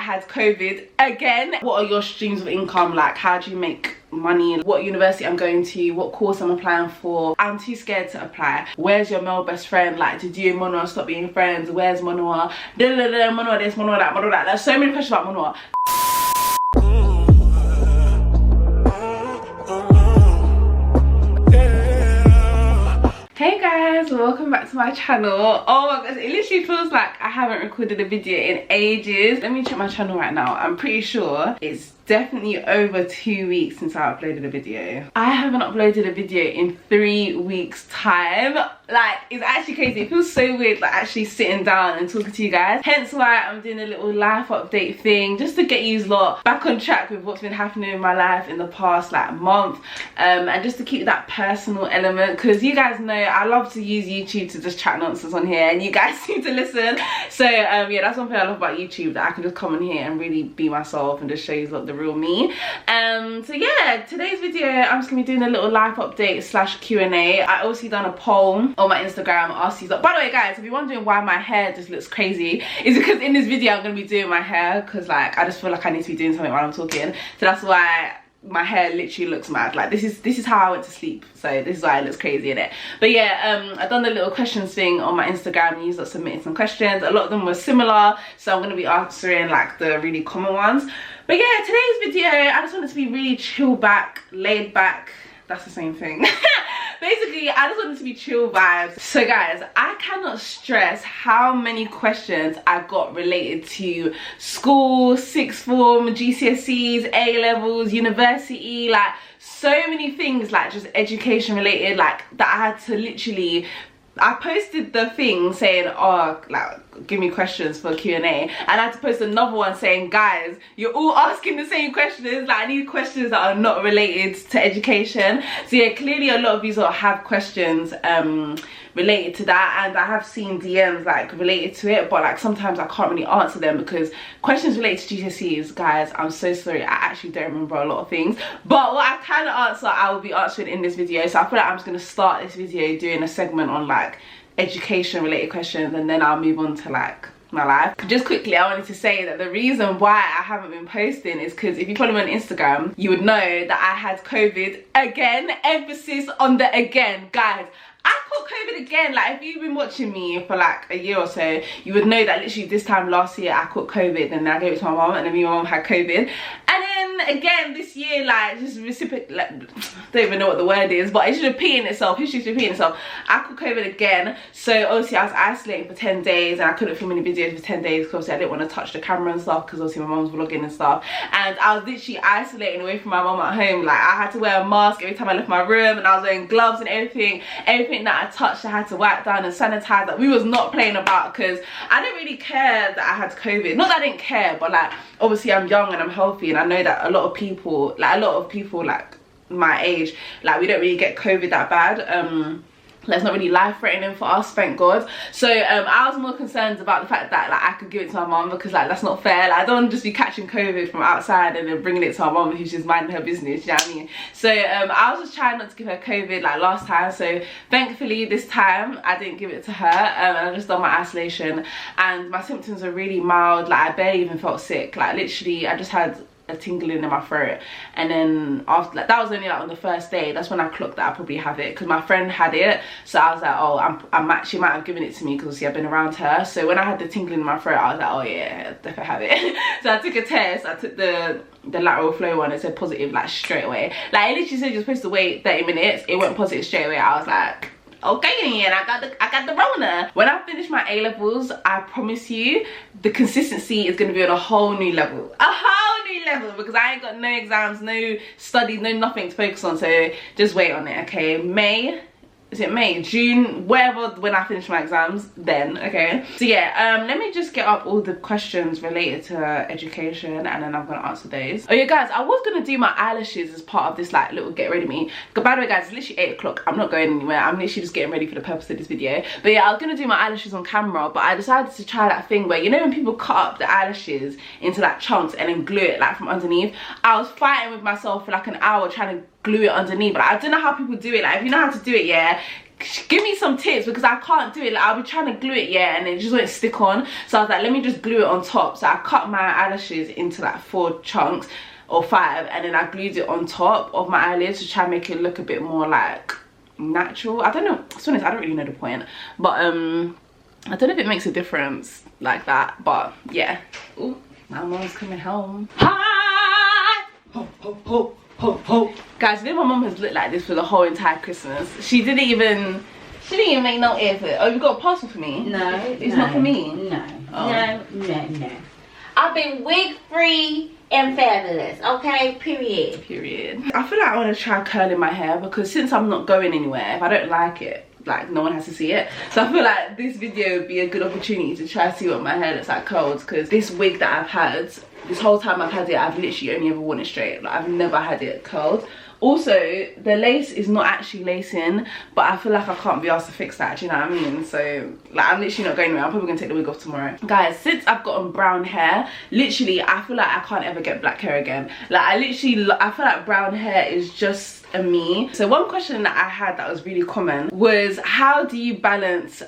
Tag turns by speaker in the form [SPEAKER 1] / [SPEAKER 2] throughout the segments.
[SPEAKER 1] had COVID again. What are your streams of income? Like, how do you make money? What university I'm going to, what course I'm applying for. I'm too scared to apply. Where's your male best friend? Like, did you and Monua stop being friends? Where's Monua? Monua this, Monua that, Monua that. There's so many questions about Monua. Hey guys, welcome back to my channel. Oh my gosh, it literally feels like I haven't recorded a video in ages. Let me check my channel right now. I'm pretty sure it's definitely over 2 weeks since I uploaded a video. I haven't uploaded a video in 3 weeks time. Like, it's actually crazy. It feels so weird, like actually sitting down and talking to you guys. Hence why I'm doing a little life update thing, just to get you lot back on track with what's been happening in my life in the past like month, and just to keep that personal element, because you guys know I love to use YouTube to just chat nonsense on here, and you guys seem to listen. So yeah, that's one thing I love about YouTube, that I can just come on here and really be myself and just show you lot the real me. So yeah, today's video I'm just gonna be doing a little life update slash Q&A. I also done a poll on my Instagram, asked you. By the way guys, if you're wondering why my hair just looks crazy, it's because in this video I'm gonna be doing my hair, because like I just feel like I need to be doing something while I'm talking. So that's why my hair literally looks mad. Like this is how I went to sleep, so this is why it looks crazy in it. But yeah, I've done the little questions thing on my Instagram, and you lot submitted some questions. A lot of them were similar, so I'm going to be answering like the really common ones. But yeah, today's video I just want it to be really chill back, laid back. That's the same thing. Basically, I just wanted to be chill vibes. So guys, I cannot stress how many questions I got related to school, sixth form, GCSEs, A-levels, university, like so many things, like just education related, like that I had to literally, I posted the thing saying, oh, like give me questions for Q&A, and I had to post another one saying, guys, you're all asking the same questions, like I need questions that are not related to education. So yeah, clearly a lot of you have questions related to that, and I have seen DMs like related to it, but like sometimes I can't really answer them because questions related to GCSEs, guys, I'm so sorry, I actually don't remember a lot of things, but what I can answer I will be answering in this video. So I feel like I'm just going to start this video doing a segment on like education related questions, and then I'll move on to like my life. Just quickly, I wanted to say that the reason why I haven't been posting is because if you follow me on Instagram, you would know that I had COVID again. Emphasis on the again, guys. I caught COVID again. Like, if you've been watching me for like a year or so, you would know that literally this time last year I caught COVID, and then I gave it to my mom, and then my mom had COVID, and then again this year, like just reciprocate, like, don't even know what the word is, but it's just repeating itself. History's repeating itself. I caught COVID again, so obviously I was isolating for 10 days, and I couldn't film any videos for 10 days because obviously I didn't want to touch the camera and stuff, because obviously my mom's vlogging and stuff, and I was literally isolating away from my mom at home. Like, I had to wear a mask every time I left my room, and I was wearing gloves and everything that I touched I had to wipe down and sanitize. Like, we was not playing about, because I didn't really care that I had COVID. Not that I didn't care, but like obviously I'm young and I'm healthy, and I know that a lot of people like my age, like we don't really get COVID that bad. It's not really life-threatening for us, thank God. So I was more concerned about the fact that like I could give it to my mom, because like that's not fair. Like, I don't want to just be catching COVID from outside and then bringing it to my mom who's just minding her business, you know what I mean? So I was just trying not to give her COVID like last time. So thankfully this time I didn't give it to her, and I just done my isolation, and my symptoms are really mild. Like, I barely even felt sick. Like, literally I just had a tingling in my throat, and then after, like, that was only like on the first day. That's when I clocked that I probably have it, because my friend had it, so I was like, oh, she might have given it to me, because see, I've been around her. So when I had the tingling in my throat, I was like, oh yeah, I definitely have it. So I took a test. I took the lateral flow one. It said positive like straight away. Like, it literally said you're supposed to wait 30 minutes. It went positive straight away. I was like, okay, and I got the Rona. When I finish my A-levels, I promise you the consistency is going to be on a whole new level. A whole new level, because I ain't got no exams, no studies, no nothing to focus on. So just wait on it, okay? Is it May, June, whatever, when I finish my exams, then, okay? So yeah, let me just get up all the questions related to education, and then I'm gonna answer those. Oh yeah guys, I was gonna do my eyelashes as part of this like little get ready me. But by the way guys, it's literally 8 o'clock. I'm not going anywhere. I'm literally just getting ready for the purpose of this video. But yeah, I was gonna do my eyelashes on camera, but I decided to try that thing where, you know when people cut up the eyelashes into like chunks and then glue it like from underneath? I was fighting with myself for like an hour trying to glue it underneath, but I don't know how people do it. Like, if you know how to do it, yeah, give me some tips, because I can't do it. Like, I'll be trying to glue it, yeah, and it just won't stick on. So I was like, let me just glue it on top. So I cut my eyelashes into like 4 chunks or 5, and then I glued it on top of my eyelids to try and make it look a bit more like natural. I don't know, to be honest, I don't really know the point, but I don't know if it makes a difference like that. But yeah. Ooh, my mom's coming home. Hi! Ho, ho, ho, ho, ho. Guys, you know my mom has looked like this for the whole entire Christmas. She didn't even make no effort. Oh, you got a parcel for me?
[SPEAKER 2] No,
[SPEAKER 1] it's not for me.
[SPEAKER 2] No,
[SPEAKER 1] oh.
[SPEAKER 2] no. I've been wig free and fabulous, okay? Period.
[SPEAKER 1] I feel like I want to try curling my hair, because since I'm not going anywhere, if I don't like it, like, no one has to see it. So I feel like this video would be a good opportunity to try to see what my hair looks like curled, because this wig that I've had, this whole time I've had it, I've literally only ever worn it straight. Like, I've never had it curled. Also, the lace is not actually lacing, but I feel like I can't be asked to fix that, do you know what I mean? So, like, I'm literally not going anywhere. I'm probably going to take the wig off tomorrow. Guys, since I've gotten brown hair, literally, I feel like I can't ever get black hair again. Like, I feel like brown hair is just a me. So one question that I had that was really common was, how do you balance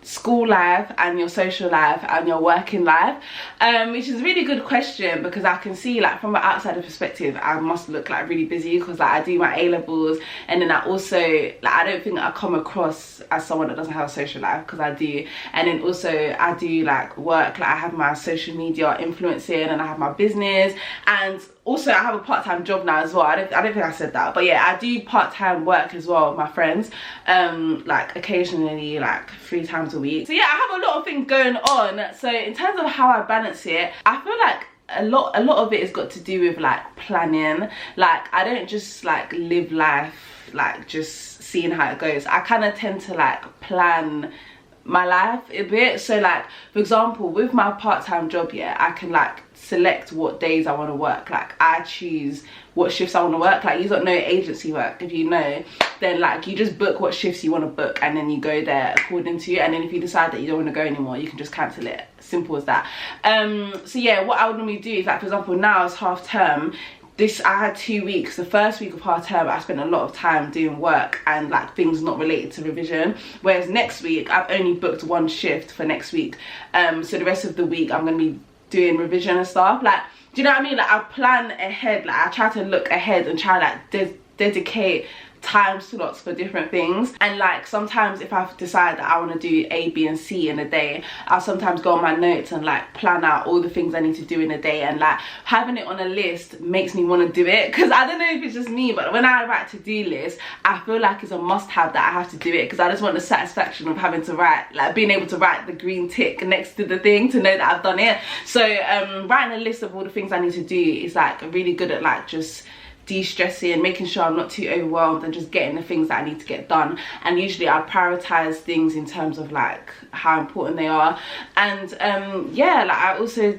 [SPEAKER 1] school life and your social life and your working life? Which is a really good question, because I can see, like, from an outsider perspective, I must look like really busy, because like I do my A-levels, and then I also, like, I don't think I come across as someone that doesn't have a social life, because I do. And then also I do like work, like I have my social media influencing, and I have my business, and also I have a part-time job now as well. I don't think I said that, but yeah, I do part-time work as well with my friends, like occasionally, like 3 times a week. So yeah, I have a lot of things going on. So in terms of how I balance it, I feel like a lot of it has got to do with like planning. Like, I don't just like live life like just seeing how it goes. I kind of tend to like plan my life a bit. So like, for example, with my part-time job, yeah, I can like select what days I want to work. Like, I choose what shifts I want to work. Like, you don't know agency work. If you know, then like you just book what shifts you want to book, and then you go there according to you. And then if you decide that you don't want to go anymore, you can just cancel it. Simple as that. So yeah, what I would normally do is, like, for example, now it's half term. I had 2 weeks. The first week of half term, I spent a lot of time doing work and like things not related to revision. Whereas next week, I've only booked 1 shift for next week. So the rest of the week, I'm gonna be doing revision and stuff. Like, do you know what I mean? Like, I plan ahead. Like, I try to look ahead and try like dedicate time slots for different things. And like, sometimes if I decide that I want to do A, B and C in a day, I'll sometimes go on my notes and like plan out all the things I need to do in a day. And like, having it on a list makes me want to do it, because I don't know if it's just me, but when I write to-do lists, I feel like it's a must-have that I have to do it, because I just want the satisfaction of having to write, like being able to write the green tick next to the thing to know that I've done it. So writing a list of all the things I need to do is like really good at like just de-stressing, making sure I'm not too overwhelmed, and just getting the things that I need to get done. And usually I prioritize things in terms of like how important they are. And yeah, like I also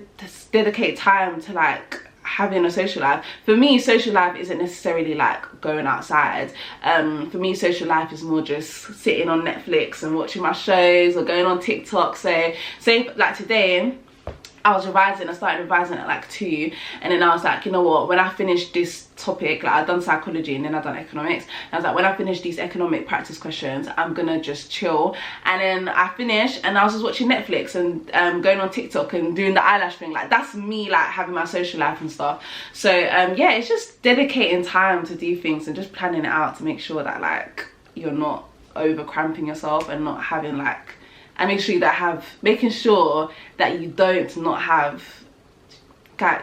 [SPEAKER 1] dedicate time to like having a social life. For me, social life isn't necessarily like going outside. For me, social life is more just sitting on Netflix and watching my shows, or going on TikTok. So say like today, I was revising. I started revising at like 2, and then I was like, you know what, when I finish this topic, like I've done psychology and then I've done economics, and I was like, when I finish these economic practice questions, I'm gonna just chill. And then I finished and I was just watching Netflix and going on TikTok and doing the eyelash thing. Like, that's me like having my social life and stuff. So yeah, it's just dedicating time to do things and just planning it out to make sure that like you're not over cramping yourself, and not having like, and making sure that you don't not have,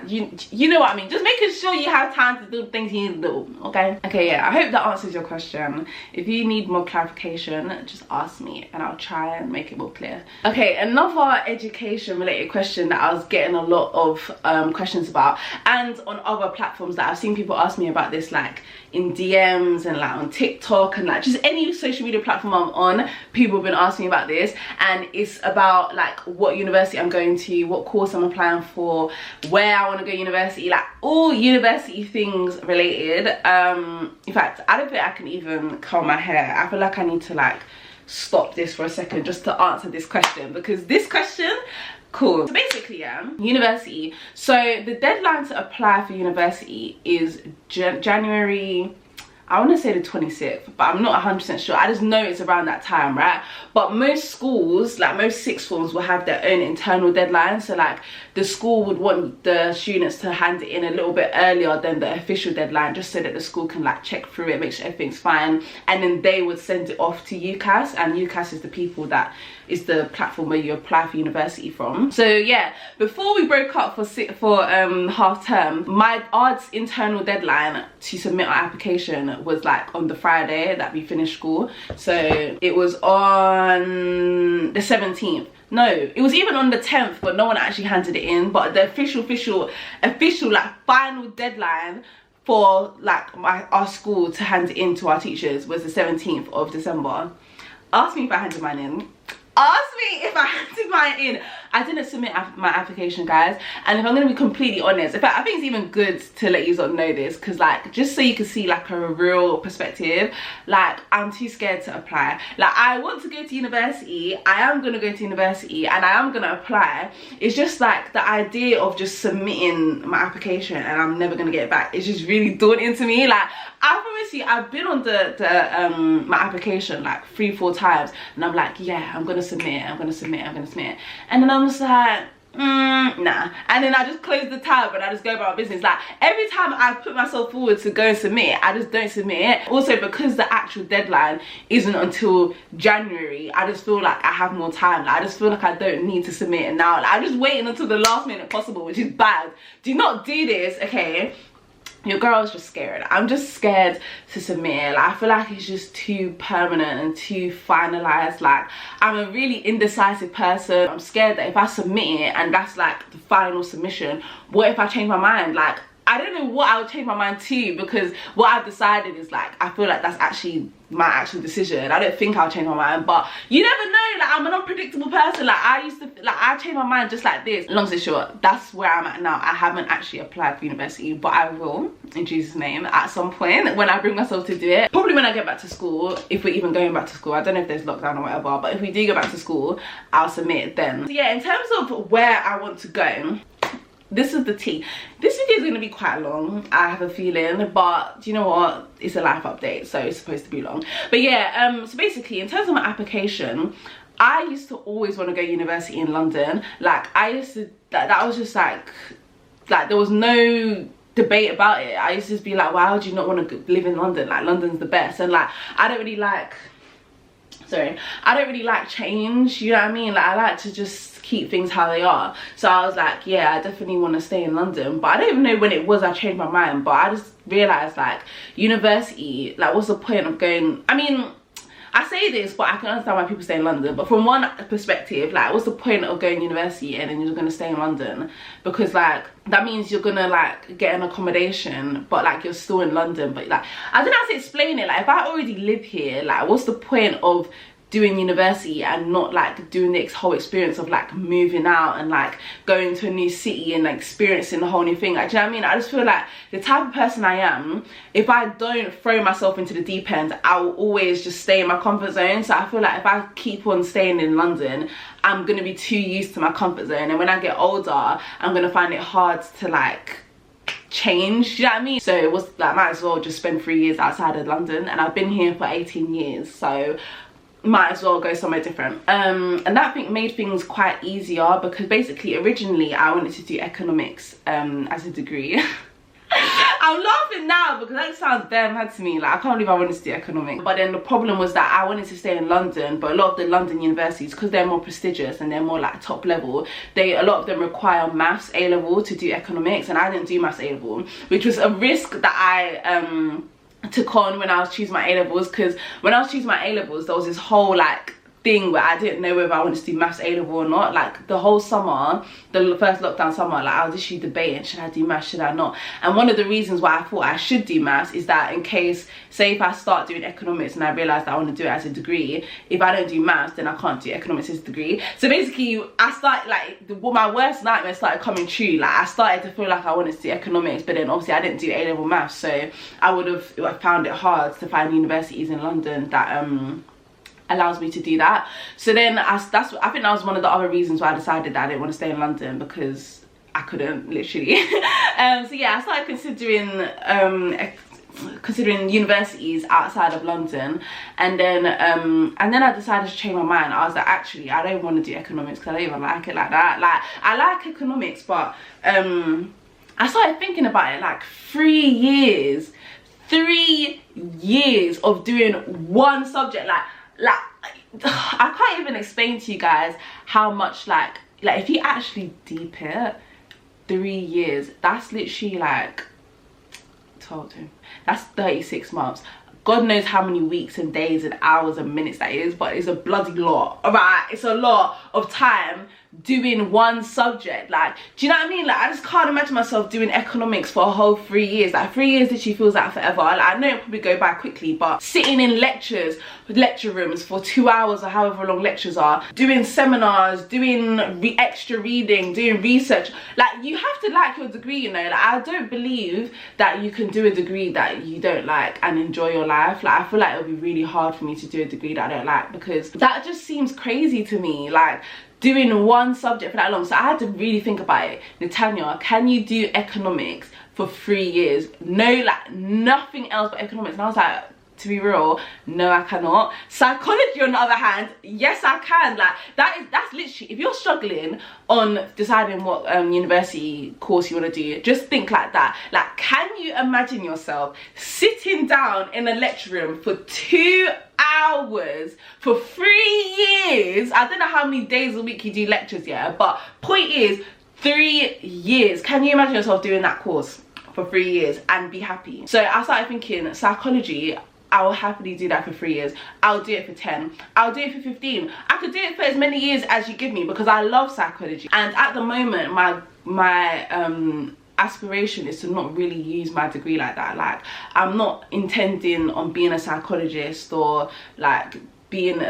[SPEAKER 1] you know what I mean, just making sure you have time to do the things you need to do. Okay, yeah, I hope that answers your question. If you need more clarification, just ask me and I'll try and make it more clear. Okay, another education related question that I was getting a lot of questions about, and on other platforms that I've seen people ask me about this, like in DMs and like on TikTok and like just any social media platform I'm on, people have been asking me about this. And it's about like what university I'm going to, what course I'm applying for, where I want to go university, like all university things related. In fact, I don't think I can even comb my hair. I feel like I need to like stop this for a second just to answer this question, because this question, cool. So basically, yeah, university. So the deadline to apply for university is January, I want to say the 26th, but I'm not 100% sure. I just know it's around that time, right? But most schools, like most sixth forms, will have their own internal deadline. So like the school would want the students to hand it in a little bit earlier than the official deadline, just so that the school can like check through it, make sure everything's fine, and then they would send it off to UCAS, and UCAS is the people that is the platform where you apply for university from. So yeah, before we broke up for half term, my arts internal deadline to submit our application was like on the Friday that we finished school. So it was on the 17th. No, it was even on the 10th, but no one actually handed it in. But the official like final deadline for like our school to hand it in to our teachers was the 17th of December. Ask me if I handed mine in. Ask me if I handed mine in. I didn't submit my application, guys, and if I'm gonna be completely honest, in fact, I think it's even good to let you sort of know this, because like just so you can see like a real perspective, like I'm too scared to apply. Like I want to go to university, I am gonna go to university, and I am gonna apply. It's just like the idea of just submitting my application and I'm never gonna get it back, it's just really daunting to me. Like I promise you, I've been on my application like 3-4 times, and I'm like, yeah, I'm gonna submit, I'm gonna submit, and then I'm just like, nah, and then I just close the tab and I just go about my business. Like every time I put myself forward to go and submit, I just don't submit it. Also, because the actual deadline isn't until January, I just feel like I have more time. Like I just feel like I don't need to submit it now. Like I'm just waiting until the last minute possible, which is bad. Do not do this, okay? Your girl is just scared. I'm just scared to submit. Like I feel like it's just too permanent and too finalized. Like I'm a really indecisive person. I'm scared that if I submit it and that's like the final submission, what if I change my mind? Like I don't know what I would change my mind to, because what I've decided is like I feel like that's actually my actual decision. I don't think I'll change my mind, but you never know. Like I'm an unpredictable person. Like I change my mind just like this. Long story short, that's where I'm at now. I haven't actually applied for university, but I will, in Jesus' name, at some point when I bring myself to do it. Probably when I get back to school, if we're even going back to school. I don't know if there's lockdown or whatever, but if we do go back to school, I'll submit it then. So yeah, in terms of where I want to go, this is the tea. This video is going to be quite long, I have a feeling, but you know what, it's a life update, so it's supposed to be long. But yeah, so basically in terms of my application, I used to always want to go to university in London. Like I used to, that was just like there was no debate about it. I used to just be like, why would you not want to live in London? Like London's the best. And like I don't really like change, you know what I mean? Like I like to just keep things how they are. So I was like, yeah, I definitely want to stay in London. But I don't even know when it was I changed my mind, but I just realized like university, like what's the point of going? I mean, I say this, but I can understand why people stay in London, but from one perspective, like what's the point of going to university and then you're gonna stay in London? Because like that means you're gonna like get an accommodation, but like you're still in London. But like I don't know how to explain it. Like if I already live here, like what's the point of doing university and not like doing this whole experience of like moving out and like going to a new city and like experiencing the whole new thing? Like, do you know what I mean? I just feel like the type of person I am, if I don't throw myself into the deep end, I will always just stay in my comfort zone. So I feel like if I keep on staying in London, I'm gonna be too used to my comfort zone, and when I get older, I'm gonna find it hard to like change, you know what I mean? So it was like, might as well just spend 3 years outside of London, and I've been here for 18 years, so might as well go somewhere different. And that I think made things quite easier, because basically originally I wanted to do economics as a degree. I'm laughing now because that sounds damn mad to me. Like I can't believe I wanted to do economics. But then the problem was that I wanted to stay in London, but a lot of the London universities, because they're more prestigious and they're more like top level, a lot of them require maths A level to do economics, and I didn't do maths A level, which was a risk that I took on when I was choosing my A-levels. Because when I was choosing my A-levels, there was this whole like thing where I didn't know whether I wanted to do maths A-level or not. Like the whole summer, the first lockdown summer, like I was literally debating, should I do maths, should I not? And one of the reasons why I thought I should do maths is that in case, say if I start doing economics and I realise that I want to do it as a degree, if I don't do maths, then I can't do economics as a degree. So basically I started like, my worst nightmare started coming true. Like I started to feel like I wanted to do economics, but then obviously I didn't do A-level maths, so I would have found it hard to find universities in London that allows me to do that. So then I think that was one of the other reasons why I decided that I didn't want to stay in London, because I couldn't, literally. So yeah, I started considering considering universities outside of London, and then I decided to change my mind. I was like, actually, I don't want to do economics because I don't even like it like that. Like, I like economics, but I started thinking about it, like 3 years of doing one subject, like I can't even explain to you guys how much, like if you actually deep it, 3 years, that's literally like 12, that's 36 months. God knows how many weeks and days and hours and minutes that is, but it's a bloody lot, alright? It's a lot of time doing one subject. Like, do you know what I mean? Like, I just can't imagine myself doing economics for a whole 3 years. Like, 3 years literally feels like forever. Like, I know it'll probably go by quickly, but sitting in lecture rooms for 2 hours or however long lectures are, doing seminars, doing extra reading, doing research, like, you have to like your degree, you know. Like, I don't believe that you can do a degree that you don't like and enjoy your life. Like, I feel like it would be really hard for me to do a degree that I don't like, because that just seems crazy to me. Like, doing one subject for that long. So I had to really think about it. Natania, can you do economics for 3 years? No, like nothing else but economics. And I was like, to be real, no, I cannot. Psychology, on the other hand, yes, I can. Like, that's literally, if you're struggling on deciding what university course you want to do, just think like that. Like, can you imagine yourself sitting down in a lecture room for 2 hours for 3 years? I don't know how many days a week you do lectures, yeah, but point is, 3 years. Can you imagine yourself doing that course for 3 years and be happy? So I started thinking, psychology, I will happily do that for 3 years. I'll do it for 10. I'll do it for 15. I could do it for as many years as you give me, because I love psychology. And at the moment, my aspiration is to not really use my degree like that. Like, I'm not intending on being a psychologist or like being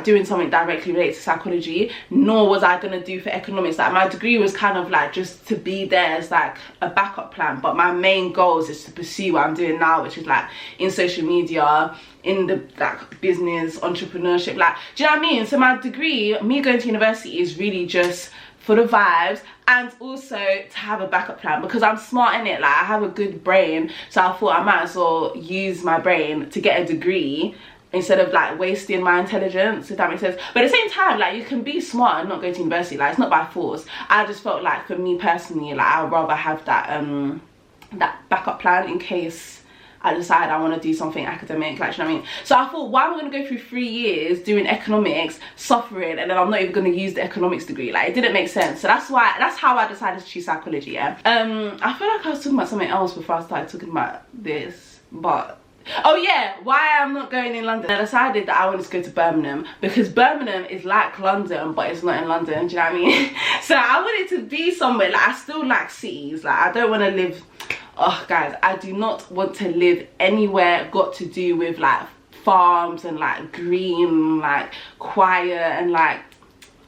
[SPEAKER 1] doing something directly related to psychology, nor was I gonna do for economics. Like, my degree was kind of like just to be there as like a backup plan, but my main goals is to pursue what I'm doing now, which is like in social media, in the like business, entrepreneurship. Like, do you know what I mean? So my degree, me going to university, is really just for the vibes, and also to have a backup plan, because I'm smart in it. Like, I have a good brain, so I thought I might as well use my brain to get a degree instead of like wasting my intelligence, if that makes sense. But at the same time, like, you can be smart and not go to university. Like, it's not by force. I just felt like, for me personally, like, I'd rather have that that backup plan in case I decide I want to do something academic, like, you know what I mean? So I thought, why am I going to go through 3 years doing economics, suffering, and then I'm not even going to use the economics degree? Like, it didn't make sense. So that's how I decided to choose psychology, yeah? I feel like I was talking about something else before I started talking about this, but oh yeah, why I'm not going in London. I decided that I wanted to go to Birmingham, because Birmingham is like London, but it's not in London, do you know what I mean? So I wanted to be somewhere, like, I still like cities. Like, I don't want to live, oh guys, I do not want to live anywhere got to do with like farms and like green, like quiet, and like,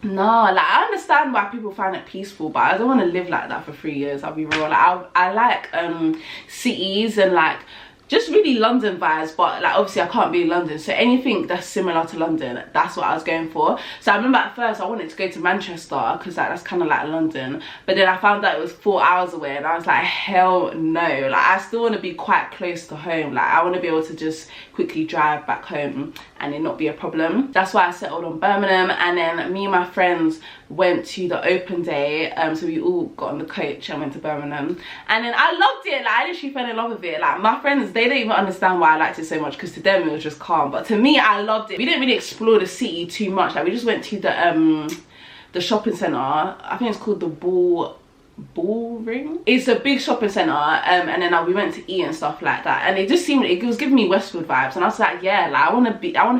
[SPEAKER 1] no, like, I understand why people find it peaceful, but I don't want to live like that for 3 years, I'll be real. Like, I like cities and like just really London vibes, but like, obviously I can't be in London, so anything that's similar to London, that's what I was going for. So I remember at first I wanted to go to Manchester, because like, that's kind of like London, but then I found out it was 4 hours away, and I was like, hell no. Like, I still want to be quite close to home. Like, I want to be able to just quickly drive back home and it not be a problem. That's why I settled on Birmingham. And then me and my friends went to the open day, so we all got on the coach and went to Birmingham, and then I loved it. Like, I literally fell in love with it. Like, my friends, they don't even understand why I liked it so much, because to them it was just calm, but to me, I loved it. We didn't really explore the city too much. Like, we just went to the shopping centre. I think it's called the Ballroom. It's a big shopping centre, and then we went to eat and stuff like that, and it just seemed, it was giving me Westwood vibes, and I was like, yeah, like, I want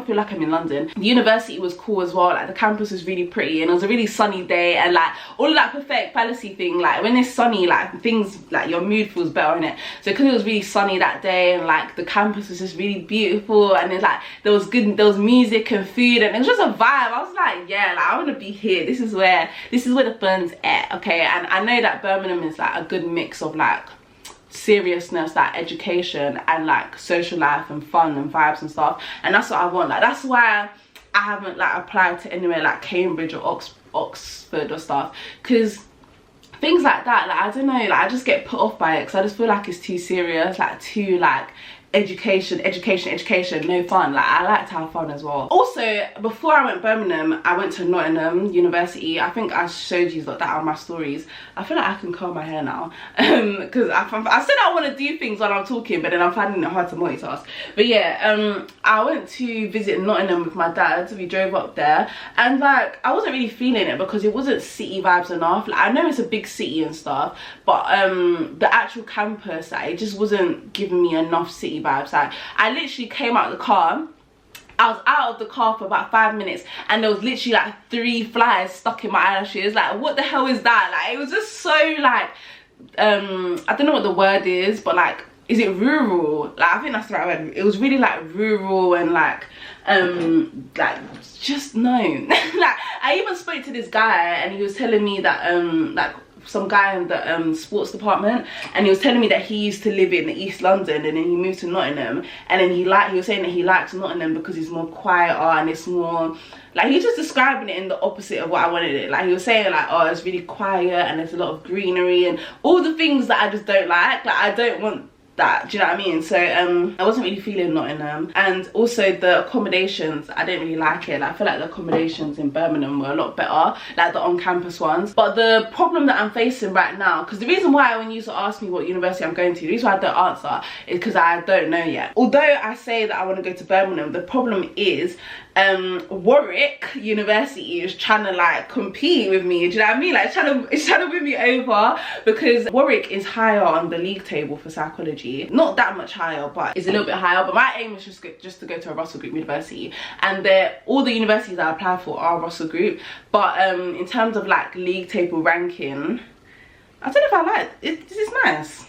[SPEAKER 1] to feel like I'm in London. The university was cool as well. Like, the campus was really pretty, and it was a really sunny day, and like, all of that perfect fallacy thing, like, when it's sunny, like, things, like, your mood feels better in it. So because it was really sunny that day, and like, the campus was just really beautiful, and it's like, there was music and food, and it was just a vibe. I was like, yeah, like, I want to be here. This is where the fun's at, okay? And I know that Birmingham is like a good mix of like seriousness, like education, and like social life and fun and vibes and stuff, and that's what I want. Like, that's why I haven't like applied to anywhere like Cambridge or Oxford or stuff, because things like that. Like, I don't know, like I just get put off by it because I just feel like it's too serious, like too like education, no fun. Like, I like to have fun as well. Also, before I went Birmingham, I went to Nottingham University. I think I showed you that on my stories. I feel like I can curl my hair now because I said I want to do things while I'm talking, but then I'm finding it hard to multitask. But yeah, I went to visit Nottingham with my dad. We drove up there, and like I wasn't really feeling it because it wasn't city vibes enough. Like, I know it's a big city and stuff, but the actual campus, like, it just wasn't giving me enough city vibes. Like, I literally came out of the car, I was out of the car for about 5 minutes, and there was literally like 3 flies stuck in my eyelashes. Like, what the hell is that? Like, it was just so like I don't know what the word is, but like, is it rural? Like, I think that's the right word. It was really like rural and like just no. Like, I even spoke to this guy and he was telling me that like some guy in the sports department, and he was telling me that he used to live in East London and then he moved to Nottingham, and then he was saying that he likes Nottingham because it's more quieter and it's more like, he's just describing it in the opposite of what I wanted it. Like, he was saying like, oh, it's really quiet and there's a lot of greenery and all the things that I just don't like. Like, I don't want that, do you know what I mean? So I wasn't really feeling Nottingham. And also the accommodations, I didn't really like it. Like, I feel like the accommodations in Birmingham were a lot better, like the on-campus ones. But the problem that I'm facing right now, because the reason why when you used to ask me what university I'm going to, the reason why I don't answer is because I don't know yet. Although I say that I want to go to Birmingham, the problem is Warwick University is trying to like compete with me, do you know what I mean? Like, it's trying to win me over, because Warwick is higher on the league table for psychology. Not that much higher, but it's a little bit higher. But my aim is just to go to a Russell Group university, and all the universities that I apply for are Russell Group. But in terms of like league table ranking, I don't know if I like it. This is nice.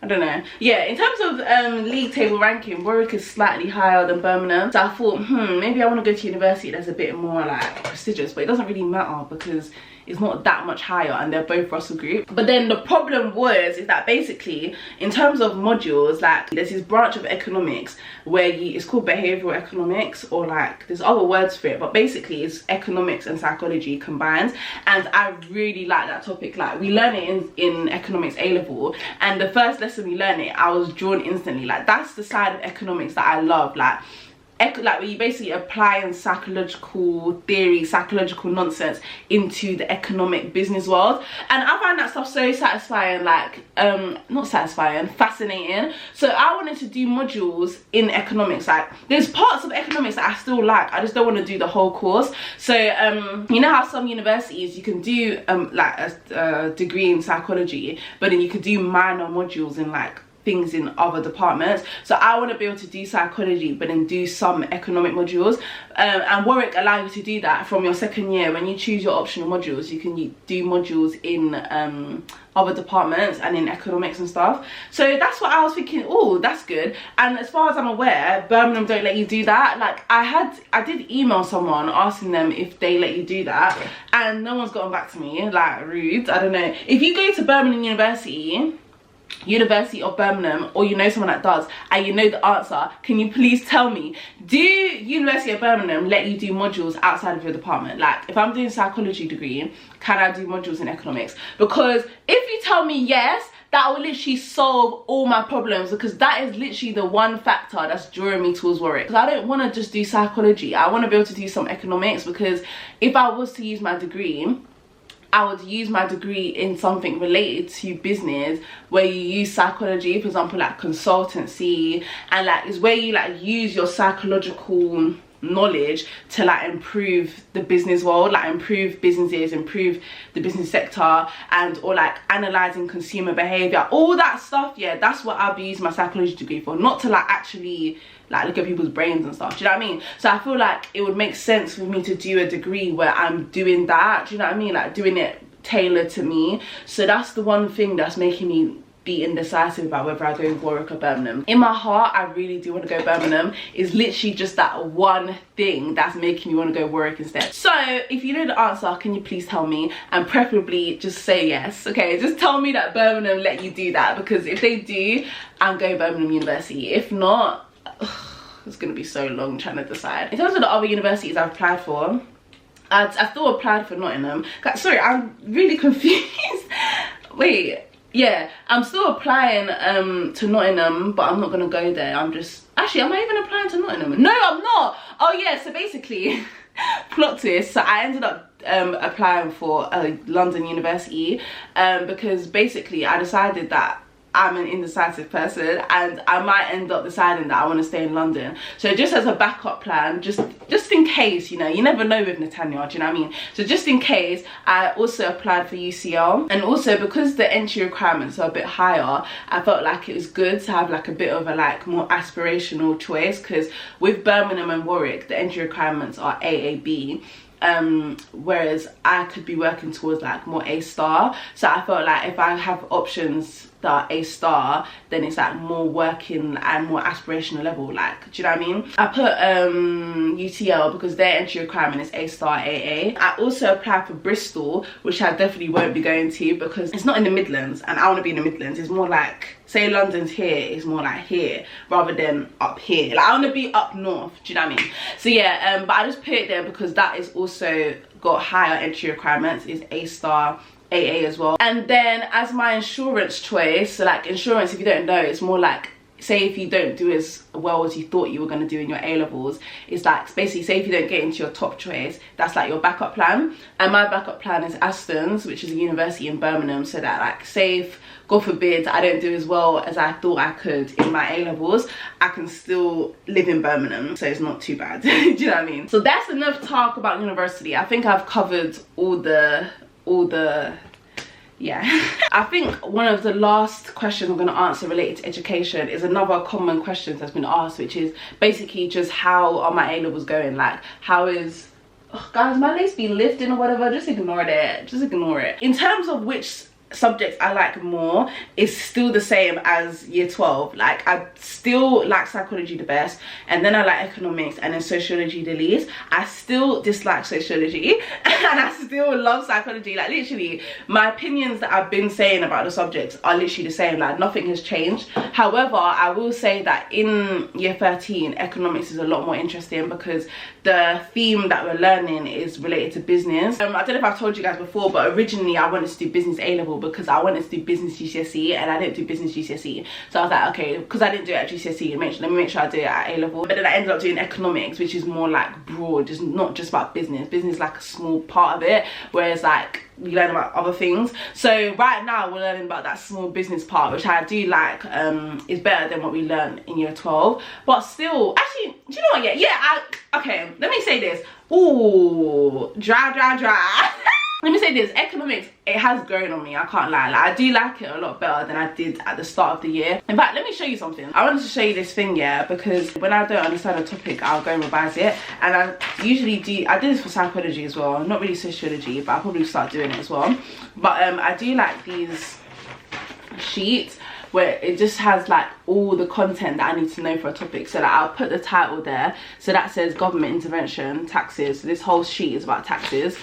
[SPEAKER 1] I don't know. Yeah, in terms of league table ranking, Warwick is slightly higher than Birmingham. So I thought, maybe I want to go to university that's a bit more like prestigious, but it doesn't really matter because it's not that much higher and they're both Russell Group. But then the problem is that basically in terms of modules, like there's this branch of economics where it's called behavioral economics, or like there's other words for it, but basically it's economics and psychology combined, and I really like that topic. Like, we learn it in economics A level, and the first lesson we learn it, I was drawn instantly. Like, that's the side of economics that I love. Like where you basically applying psychological theory, psychological nonsense into the economic business world, and I find that stuff so satisfying. Like, not satisfying, fascinating. So I wanted to do modules in economics. Like, there's parts of economics that I still like, I just don't want to do the whole course. So you know how some universities you can do like a degree in psychology, but then you could do minor modules in like things in other departments. So I want to be able to do psychology but then do some economic modules, and Warwick allows you to do that from your second year. When you choose your optional modules, you can do modules in other departments and in economics and stuff. So that's what I was thinking. Oh, that's good. And as far as I'm aware, Birmingham don't let you do that. Like, I did email someone asking them if they let you do that, and no one's gotten back to me. Like, rude. I don't know. If you go to Birmingham University of Birmingham, or you know someone that does and you know the answer, can you please tell me, do University of Birmingham let you do modules outside of your department? Like, if I'm doing a psychology degree, can I do modules in economics? Because if you tell me yes, that will literally solve all my problems, because that is literally the one factor that's drawing me towards Warwick. Because I don't want to just do psychology, I want to be able to do some economics, because if I was to use my degree, I would use my degree in something related to business, where you use psychology, for example, like consultancy, and like is where you like use your psychological knowledge to like improve the business world, like improve businesses, improve the business sector, and or like analyzing consumer behavior, all that stuff. Yeah, that's what I'll be using my psychology degree for, not to like actually like look at people's brains and stuff, do you know what I mean? So I feel like it would make sense for me to do a degree where I'm doing that, do you know what I mean? Like doing it tailored to me. So that's the one thing that's making me be indecisive about whether I go Warwick or Birmingham. In my heart, I really do want to go Birmingham. It's literally just that one thing that's making me want to go Warwick instead. So if you know the answer, can you please tell me, and preferably just say yes, okay? Just tell me that Birmingham let you do that, because if they do, I'm going Birmingham University. If not, it's gonna be so long trying to decide. In terms of the other universities I've applied for, I still applied for Nottingham. Sorry, I'm really confused. Wait, yeah, I'm still applying to Nottingham, but I'm not gonna go there. I'm just, actually, am I even applying to Nottingham? No, I'm not. Oh yeah, so basically plot twist, so I ended up applying for London University because basically I decided that I'm an indecisive person and I might end up deciding that I want to stay in London. So just as a backup plan, just in case, you know, you never know with Natania, do you know what I mean? So just in case, I also applied for UCL. And also because the entry requirements are a bit higher, I felt like it was good to have like a bit of a like more aspirational choice, because with Birmingham and Warwick, the entry requirements are AAB. Whereas I could be working towards like more A star. So I felt like if I have options that are A star, then it's like more working and more aspirational level, like, do you know what I mean? I put UTL because their entry requirement is A star AA. I also applied for Bristol, which I definitely won't be going to because it's not in the Midlands and I want to be in the Midlands. It's more like, say London's here, it's more like here rather than up here. Like I want to be up north, do you know what I mean? So yeah, but I just put it there because that is also got higher entry requirements, is A star AA as well. And then as my insurance choice, so like insurance, if you don't know, it's more like, say if you don't do as well as you thought you were going to do in your A-levels, it's like basically, say if you don't get into your top choice, that's like your backup plan. And my backup plan is Aston's, which is a university in Birmingham, so that like, say if God forbid I don't do as well as I thought I could in my A-levels, I can still live in Birmingham, so it's not too bad. Do you know what I mean? So that's enough talk about university. I think I've covered all the yeah. I think one of the last questions I'm going to answer related to education is another common question that's been asked, which is basically just how are my A-levels going? Like, how is, oh, guys, my lace be lifting or whatever, just ignore it, just ignore it. In terms of which subjects I like more, is still the same as year 12. Like I still like psychology the best, and then I like economics, and then sociology the least. I still dislike sociology and I still love psychology. Like literally my opinions that I've been saying about the subjects are literally the same, like nothing has changed. However, I will say that in year 13 economics is a lot more interesting because the theme that we're learning is related to business. I don't know if I've told you guys before, but originally I wanted to do business A-level because I wanted to do business GCSE and I didn't do business GCSE. So I was like, okay, because I didn't do it at GCSE, let me make sure I do it at A-level. But then I ended up doing economics, which is more like broad, just not just about business. Business is like a small part of it, whereas like we learn about other things. So right now we're learning about that small business part, which I do like, is better than what we learned in year 12. But still, actually, do you know what? Okay, let me say this. Ooh, dry. Let me say this, economics, it has grown on me, I can't lie. Like, I do like it a lot better than I did at the start of the year. In fact, let me show you something. I wanted to show you this thing, yeah, because when I don't understand a topic, I'll go and revise it. And I usually do, I did this for psychology as well, not really sociology, but I'll probably start doing it as well. But I do like these sheets where it just has like all the content that I need to know for a topic. So that I'll put the title there, so that says government intervention, taxes. So this whole sheet is about taxes.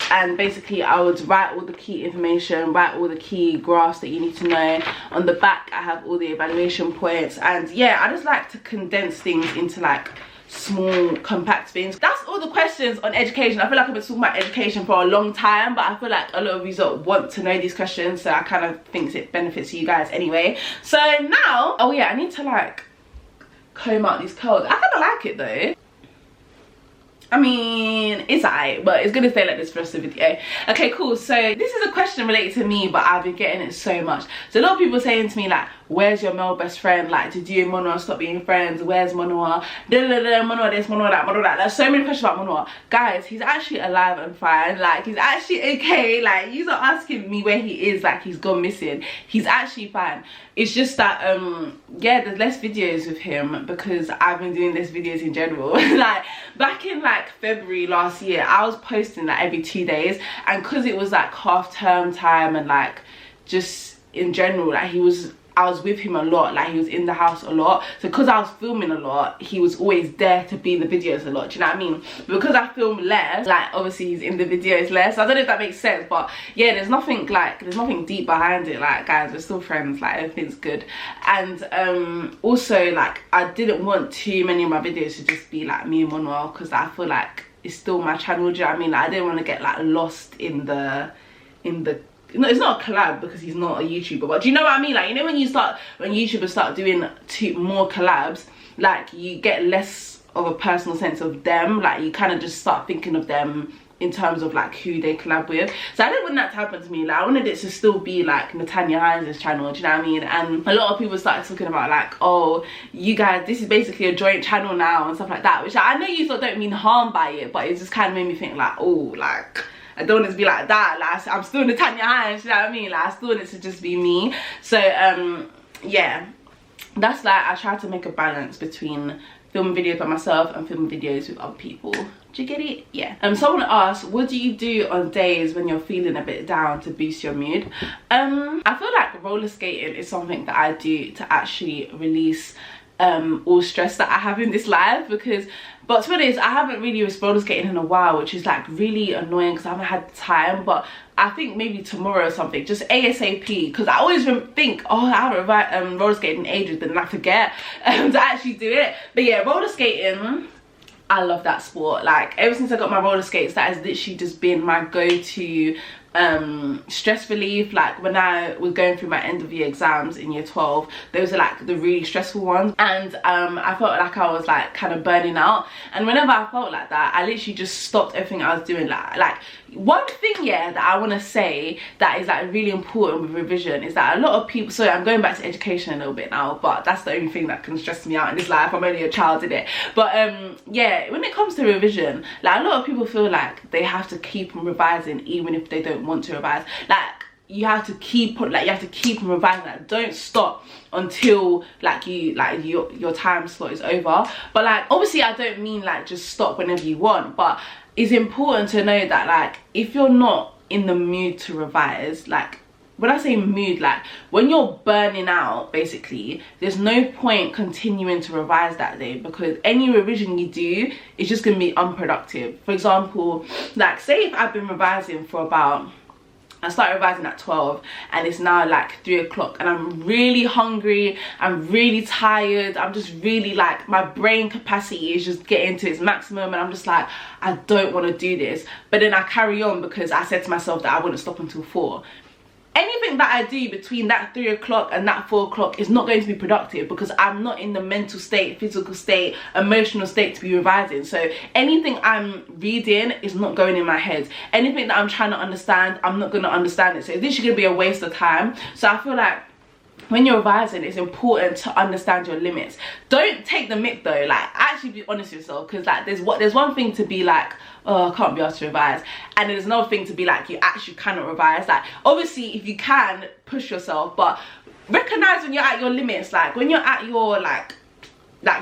[SPEAKER 1] And basically I would write all the key information, write all the key graphs that you need to know. On the back I have all the evaluation points, and yeah, I just like to condense things into like small compact things. That's all the questions on education. I feel like I've been talking about education for a long time, but I feel like a lot of you want to know these questions, so I kind of think it benefits you guys anyway. So now, oh yeah, I need to like comb out these curls. I kind of like it though. I mean, it's alright, but it's gonna stay like this for the rest of the video. Okay, cool. So this is a question related to me, but I've been getting it so much. So a lot of people saying to me like, where's your male best friend? Like, did you and Monua stop being friends? Where's Monua? Monua this, Monua that, Monua that. There's so many questions about Monua. Guys, he's actually alive and fine. Like, he's actually okay. Like, you're not asking me where he is, like he's gone missing. He's actually fine. It's just that yeah, there's less videos with him because I've been doing less videos in general. Like back in like February last year, I was posting like every 2 days, and because it was like half-term time and like just in general, like I was with him a lot, like he was in the house a lot. So because I was filming a lot, he was always there to be in the videos a lot, do you know what I mean? Because I film less, like obviously he's in the videos less. I don't know if that makes sense, but yeah, there's nothing deep behind it. Like guys, we're still friends, like everything's good. And also like I didn't want too many of my videos to just be like me and Manuel, because I feel like it's still my channel, do you know what I mean? Like, I didn't want to get like lost in the no, it's not a collab because he's not a YouTuber, but do you know what I mean? Like, you know, when YouTubers start doing more collabs, like, you get less of a personal sense of them. Like, you kind of just start thinking of them in terms of like who they collab with. So I didn't want that to happen to me. Like, I wanted it to still be like Natania Hinds' channel, do you know what I mean? And a lot of people started talking about like, oh, you guys, this is basically a joint channel now and stuff like that, which I know you sort of don't mean harm by it, but it just kind of made me think like, oh, like, I don't want it to be like that. Like, I'm still Natania Hinds, you know what I mean? Like, I still want it to just be me. So yeah, that's like, I try to make a balance between filming videos by myself and filming videos with other people. Do you get it? Yeah. Someone asked, what do you do on days when you're feeling a bit down to boost your mood? I feel like roller skating is something that I do to actually release all stress that I have in this life, but to be honest, I haven't really been roller skating in a while, which is like really annoying because I haven't had time. But I think maybe tomorrow or something, just ASAP, because I always think, oh, I haven't roller skated in ages, but then I forget to actually do it. But yeah, roller skating, I love that sport. Like, ever since I got my roller skates, that has literally just been my go-to stress relief. Like, when I was going through my end of year exams in year 12, those are like the really stressful ones, and I felt like I was like kind of burning out, and whenever I felt like that, I literally just stopped everything I was doing. Like one thing, yeah, that I want to say that is like really important with revision is that a lot of people, so I'm going back to education a little bit now, but that's the only thing that can stress me out in this life. I'm only a child in it. But yeah, when it comes to revision, like, a lot of people feel like they have to keep on revising even if they don't want to revise. Like, you have to keep on revising. Like, don't stop until like your time slot is over. But like, obviously I don't mean like just stop whenever you want, but it's important to know that like, if you're not in the mood to revise, like, when I say mood, like when you're burning out, basically, there's no point continuing to revise that day, because any revision you do is just gonna be unproductive. For example, like, say if I've been revising for about, I started revising at 12 and it's now like 3 o'clock and I'm really hungry, I'm really tired, I'm just really like, my brain capacity is just getting to its maximum, and I'm just like, I don't want to do this. But then I carry on because I said to myself that I wouldn't stop until 4. Anything that I do between that 3 o'clock and that 4 o'clock is not going to be productive, because I'm not in the mental state, physical state, emotional state to be revising. So anything I'm reading is not going in my head. Anything that I'm trying to understand, I'm not going to understand it. So it's literally going to be a waste of time. So I feel like when you're revising, it's important to understand your limits. Don't take the mick though. Like, actually be honest with yourself, because like, there's one thing to be like, oh, I can't be asked to revise, and there's another thing to be like, you actually cannot revise. Like, obviously if you can, push yourself, but recognize when you're at your limits. Like, when you're at your like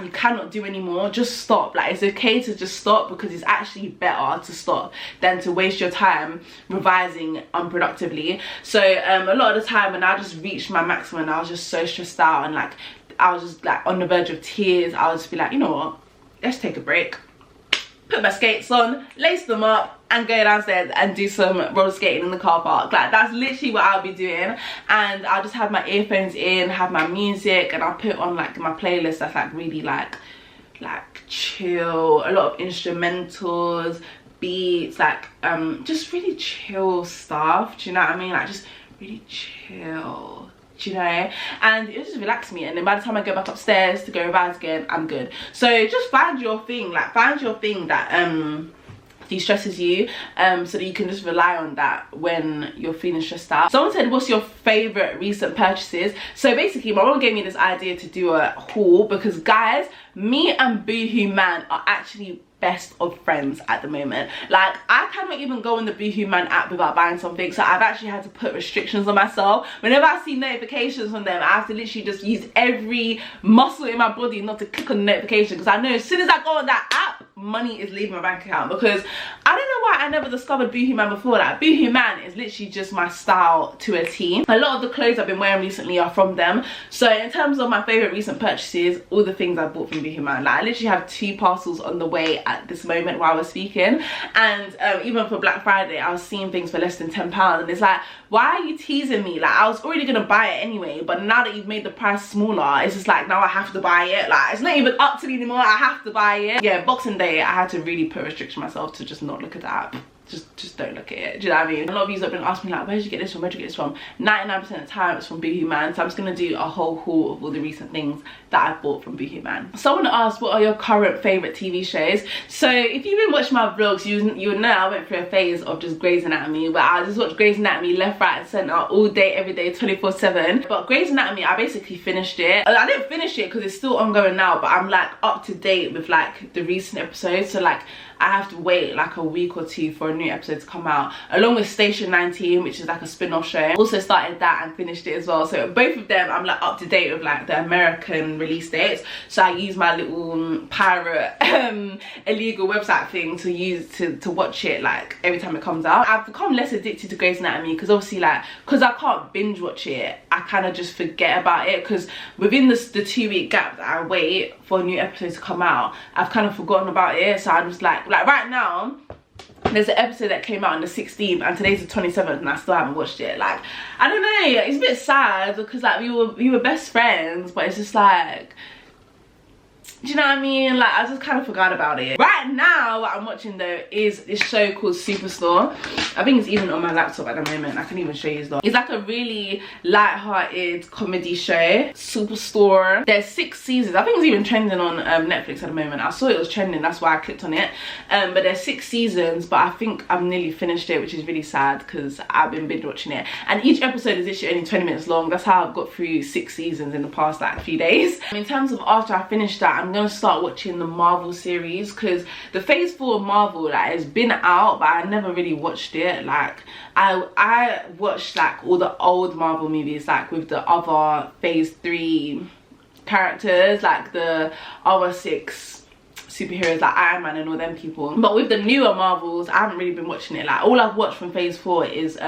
[SPEAKER 1] you cannot do anymore, just stop. Like, it's okay to just stop, because it's actually better to stop than to waste your time revising unproductively. So a lot of the time when I just reached my maximum and I was just so stressed out and like, I was just like on the verge of tears, I would just be like, you know what, let's take a break, put my skates on, lace them up, and go downstairs and do some roller skating in the car park. Like, that's literally what I'll be doing. And I'll just have my earphones in, have my music, and I'll put on like my playlist that's like really like chill, a lot of instrumentals, beats, like just really chill stuff. Do you know what I mean? Like, just really chill, do you know? And it just relax me, and then by the time I go back upstairs to go revise again, I'm good. So just find your thing. Like, find your thing that de-stresses you, so that you can just rely on that when you're feeling stressed out. Someone said, what's your favorite recent purchases? So basically, my mom gave me this idea to do a haul, because guys, me and Boohoo Man are actually best of friends at the moment. Like, I cannot even go on the Boohoo Man app without buying something, so I've actually had to put restrictions on myself. Whenever I see notifications from them, I have to literally just use every muscle in my body not to click on the notification, because I know as soon as I go on that app, money is leaving my bank account. Because I don't know why I never discovered Boohoo Man before. Like, Boohoo Man is literally just my style to a T. A lot of the clothes I've been wearing recently are from them. So in terms of my favorite recent purchases, all the things I bought from Boohoo Man, like, I literally have 2 parcels on the way at this moment while I was speaking. And even for Black Friday, I was seeing things for less than £10, and it's like, why are you teasing me? Like, I was already gonna buy it anyway, but now that you've made the price smaller, it's just like, now I have to buy it. Like, it's not even up to me anymore, I have to buy it. Yeah, Boxing Day today I had to really put a restriction myself to just not look at the app. Just don't look at it. Do you know what I mean? A lot of you have been asking me like, where did you get this from? Where did you get this from? 99% of the time it's from Boohoo Man. So I'm just gonna do a whole haul of all the recent things that I bought from Boohoo Man. Someone asked, what are your current favourite TV shows? So if you've been watching my vlogs, you would know I went through a phase of just Grey's Anatomy, where I just watched Grey's Anatomy left, right and centre all day, every day, 24/7. But Grey's Anatomy, I basically finished it. I didn't finish it because it's still ongoing now, but I'm like up to date with like the recent episodes. So like I have to wait like a week or two for a new episode to come out, along with Station 19, which is like a spin-off show. Also started that and finished it as well. So both of them I'm like up to date with like the American release dates. So I use my little pirate illegal website thing to use to watch it like every time it comes out. I've become less addicted to Grey's Anatomy because obviously like, because I can't binge watch it, I kind of just forget about it, because within the 2-week gap that I wait for a new episode to come out, I've kind of forgotten about it. So I'm just like right now there's an episode that came out on the 16th and today's the 27th and I still haven't watched it. Like, I don't know, it's a bit sad because like we were best friends, but it's just like, do you know what I mean? Like, I just kind of forgot about it. Right now, what I'm watching though is this show called Superstore. I think it's even on my laptop at the moment. I can even show you though. It's like a really light-hearted comedy show. Superstore. There's 6 seasons. I think it's even trending on Netflix at the moment. I saw it was trending, that's why I clicked on it. But there's 6 seasons, but I think I've nearly finished it, which is really sad because I've been binge watching it. And each episode is literally only 20 minutes long. That's how I've got through 6 seasons in the past like few days. In terms of after I finish that, I'm gonna start watching the Marvel series, because the phase 4 of Marvel like has been out, but I never really watched it. Like I watched like all the old Marvel movies, like with the other phase 3 characters, like the other 6 superheroes like Iron Man and all them people. But with the newer Marvels, I haven't really been watching it. Like all I've watched from phase 4 is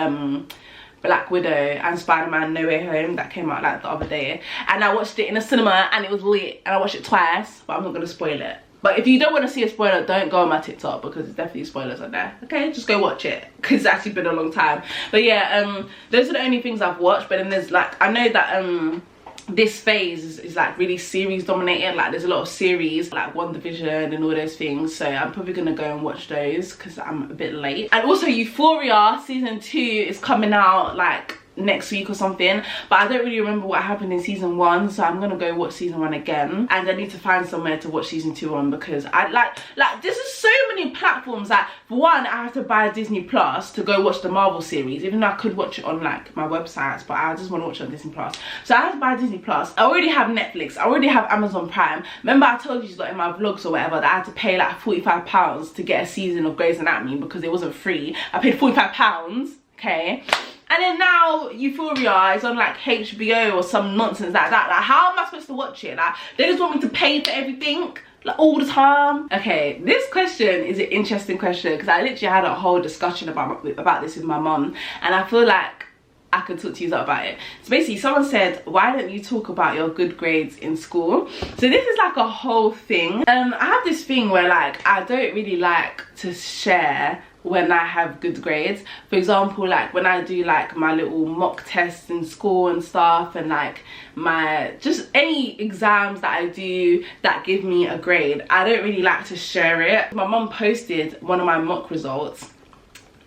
[SPEAKER 1] Black Widow and Spider-Man No Way Home that came out like the other day, and I watched it in a cinema and it was lit, and I watched it twice, but I'm not gonna spoil it. But if you don't want to see a spoiler, don't go on my TikTok because there's definitely spoilers on there. Okay, just go watch it because it's actually been a long time. But yeah, those are the only things I've watched. But then there's like, I know that this phase is like really series dominated. Like there's a lot of series like WandaVision and all those things, so I'm probably gonna go and watch those because I'm a bit late. And also Euphoria season 2 is coming out like next week or something, but I don't really remember what happened in season 1, so I'm gonna go watch season 1 again, and I need to find somewhere to watch season 2 on, because I like this is so many platforms that for one I have to buy Disney Plus to go watch the Marvel series, even though I could watch it on like my websites, but I just want to watch it on Disney Plus. So I have to buy Disney Plus. I already have Netflix, I already have Amazon Prime. Remember I told you like in my vlogs or whatever that I had to pay like £45 to get a season of Grey's Anatomy because it wasn't free. I paid £45, okay? And then now Euphoria is on like HBO or some nonsense like that. Like, how am I supposed to watch it? Like, they just want me to pay for everything like all the time. Okay, this question is an interesting question because I literally had a whole discussion about this with my mum, and I feel like I could talk to you about it. So basically someone said, why don't you talk about your good grades in school? So this is like a whole thing. I have this thing where like I don't really like to share when I have good grades. For example, like when I do like my little mock tests in school and stuff, and like my just any exams that I do that give me a grade, I don't really like to share it. My mum posted one of my mock results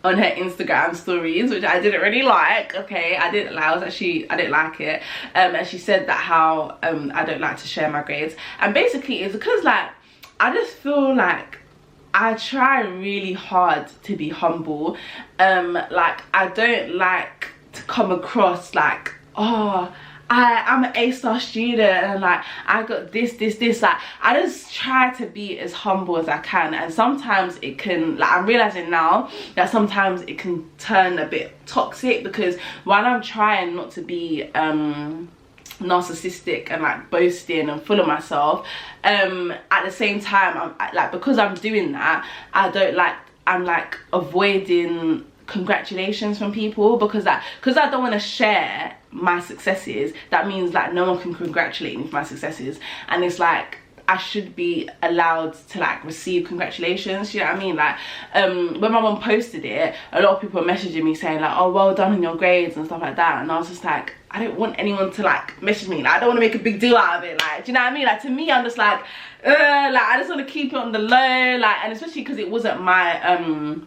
[SPEAKER 1] on her Instagram stories, which I didn't really like. Okay, I didn't like it. And she said that how I don't like to share my grades, and basically it's because like I just feel like I try really hard to be humble. Like I don't like to come across like, oh, I'm an A-star student and like I got this. Like I just try to be as humble as I can, and sometimes it can, like I'm realizing now that sometimes it can turn a bit toxic, because while I'm trying not to be narcissistic and like boasting and full of myself, at the same time because I'm doing that, I'm like avoiding congratulations from people, because I don't want to share my successes. That means like no one can congratulate me for my successes, and it's like I should be allowed to like receive congratulations. You know what I mean? Like when my mum posted it, a lot of people were messaging me saying like, oh, well done on your grades and stuff like that, and I was just like, I don't want anyone to like message me. Like, I don't want to make a big deal out of it. Like, do you know what I mean? Like, to me, I'm just like I just want to keep it on the low. Like, and especially because it wasn't my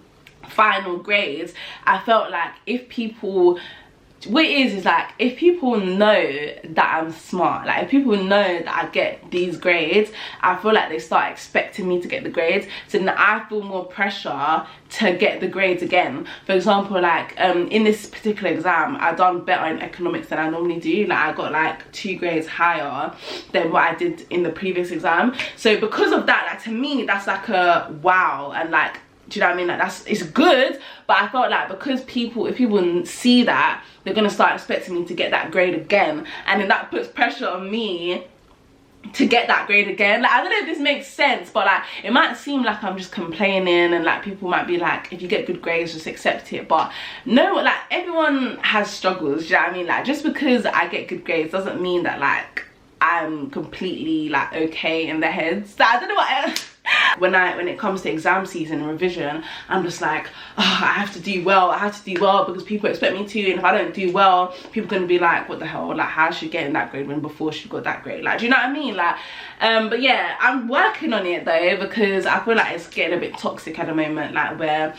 [SPEAKER 1] final grades, I felt like if people, what it is like, if people know that I'm smart, like if people know that I get these grades, I feel like they start expecting me to get the grades, so then I feel more pressure to get the grades again. For example, like in this particular exam, I done better in economics than I normally do. Like, I got like 2 grades higher than what I did in the previous exam. So because of that, like, to me, that's like a wow. And like, do you know what I mean? Like, it's good, but I felt like because if people see that, they're gonna start expecting me to get that grade again, and then that puts pressure on me to get that grade again. Like, I don't know if this makes sense, but like, it might seem like I'm just complaining, and like people might be like, if you get good grades, just accept it. But no, like, everyone has struggles. Do you know what I mean? Like, just because I get good grades doesn't mean that like I'm completely like okay in their heads. So I don't know what when it comes to exam season and revision, I'm just like, oh, I have to do well, because people expect me to, and if I don't do well, people are gonna be like, what the hell, like, how is she getting that grade when before she got that grade? Like, do you know what I mean? Like, but yeah, I'm working on it though, because I feel like it's getting a bit toxic at the moment, like, where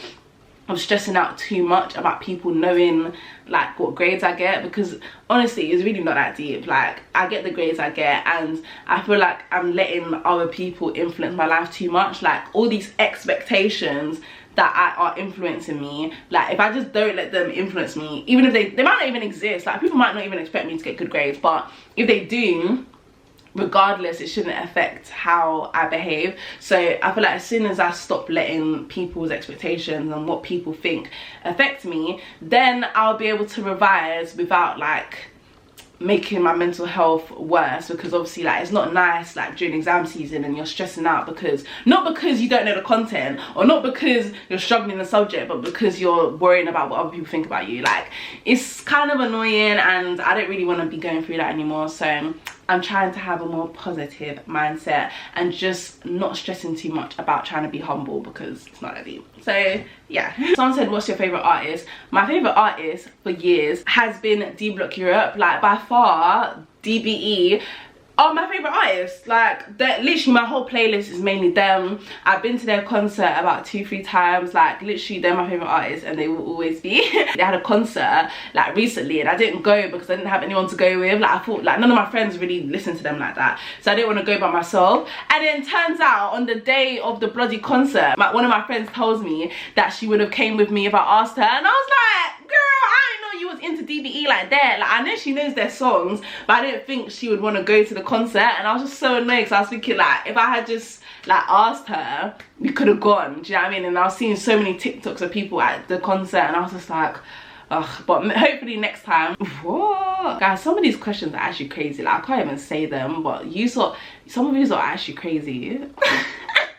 [SPEAKER 1] I'm stressing out too much about people knowing like what grades I get, because honestly, it's really not that deep. Like, I get the grades I get, and I feel like I'm letting other people influence my life too much. Like, all these expectations that are influencing me, like, if I just don't let them influence me, even if they might not even exist, like, people might not even expect me to get good grades, but if they do, regardless, it shouldn't affect how I behave. So I feel like as soon as I stop letting people's expectations and what people think affect me, then I'll be able to revise without like making my mental health worse. Because obviously, like, it's not nice like during exam season and you're stressing out because, not because you don't know the content, or not because you're struggling in the subject, but because you're worrying about what other people think about you. Like, it's kind of annoying, and I don't really want to be going through that anymore. So I'm trying to have a more positive mindset and just not stressing too much about trying to be humble, because it's not that deep. So yeah. Someone said, what's your favorite artist? My favorite artist for years has been D Block Europe. Like, by far, DBE are my favorite artists. Like, literally my whole playlist is mainly them. I've been to their concert about 2-3 times. Like, literally, they're my favorite artists, and they will always be. They had a concert like recently, and I didn't go because I didn't have anyone to go with. Like, I thought like none of my friends really listened to them like that, so I didn't want to go by myself. And then turns out on the day of the bloody concert, one of my friends tells me that she would have came with me if I asked her, and I was like, girl, I didn't know you was into DBE like that. Like, I know she knows their songs, but I didn't think she would want to go to the concert. And I was just so annoyed, because I was thinking, like, if I had just like asked her, we could have gone. Do you know what I mean? And I was seeing so many TikToks of people at the concert, and I was just like, ugh. But hopefully next time. What? Guys, some of these questions are actually crazy. Like, I can't even say them, but some of these are actually crazy.